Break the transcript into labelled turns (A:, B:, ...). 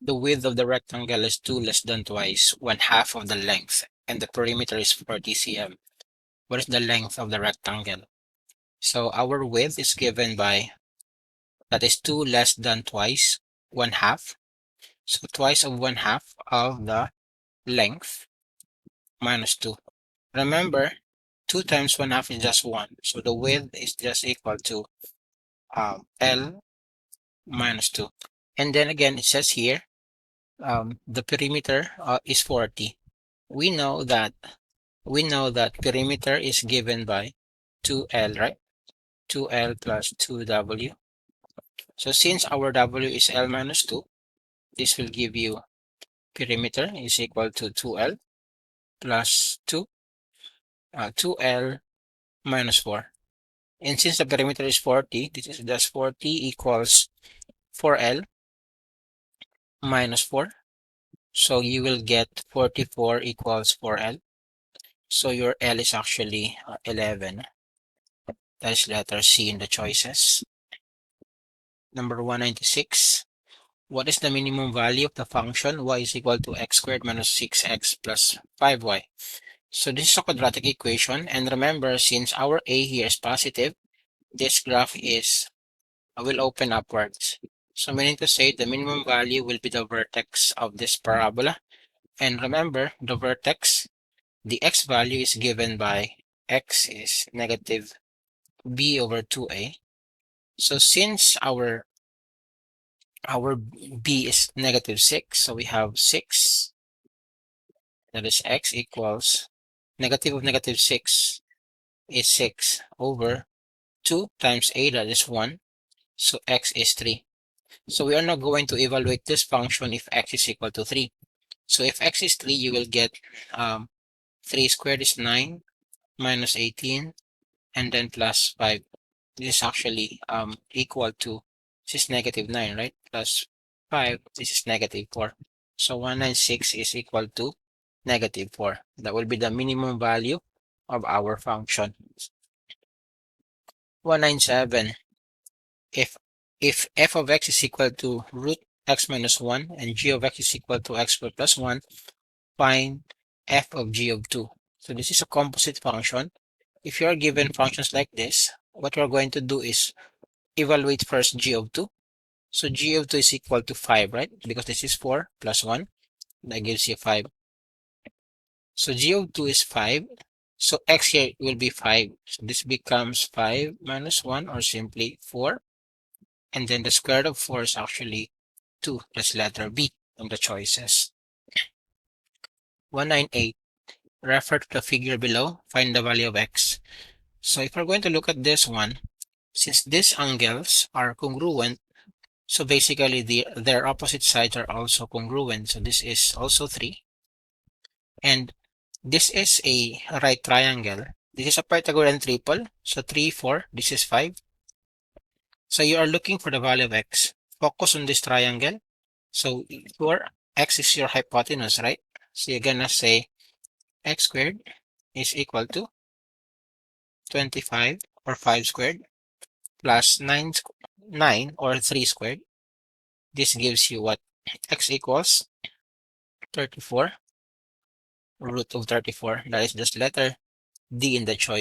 A: the width of the rectangle is 2 less than twice 1/2 of the length, and the perimeter is 40 cm. What is the length of the rectangle? So our width is given by, that is 2 less than twice 1/2. So twice of 1/2 of the length minus 2. Remember, 2 times 1/2 is just 1. So the width is just equal to L minus 2. And then again, it says here, the perimeter is 40. We know that perimeter is given by 2L, right? 2L plus 2W. So since our W is L minus 2, this will give you perimeter is equal to 2L plus 2L minus 4. And since the perimeter is 40, this is just 40 equals 4L minus 4. So you will get 44 equals 4L. So your L is actually 11. That is letter C in the choices. Number 196. What is the minimum value of the function y is equal to x squared minus 6x plus 5y? So this is a quadratic equation. And remember, since our a here is positive, this graph will open upwards. So meaning to say the minimum value will be the vertex of this parabola. And remember, the vertex, the x value is given by x is negative b over 2a. So since our b is negative 6, so we have 6, that is x equals negative of negative 6 is 6 over 2 times a, that is 1. So x is 3. So we are now going to evaluate this function if x is equal to 3. So if x is 3, you will get 3 squared is 9 minus 18 and then plus 5. This is actually equal to, this is negative 9, right? Plus 5, this is negative 4. So 196 is equal to negative 4. That will be the minimum value of our function. 197. If f of x is equal to root x minus 1 and g of x is equal to x squared plus 1, find f of g of 2. So this is a composite function. If you are given functions like this, what we're going to do is evaluate first g of 2. So g of 2 is equal to 5, right? Because this is 4 plus 1. That gives you 5. So g of 2 is 5. So x here will be 5. So this becomes 5 minus 1 or simply 4. And then the square root of 4 is actually 2. That's letter B on the choices. 198. Refer to the figure below. Find the value of x. So if we're going to look at this one, since these angles are congruent, so basically their opposite sides are also congruent. So this is also 3. And this is a right triangle. This is a Pythagorean triple. So 3, 4. This is 5. So you are looking for the value of x. Focus on this triangle. So your x is your hypotenuse, right? So you're gonna say x squared is equal to 25 or 5 squared plus 9 or 3 squared. This gives you what? X equals 34 root of 34. That is just letter D in the choice.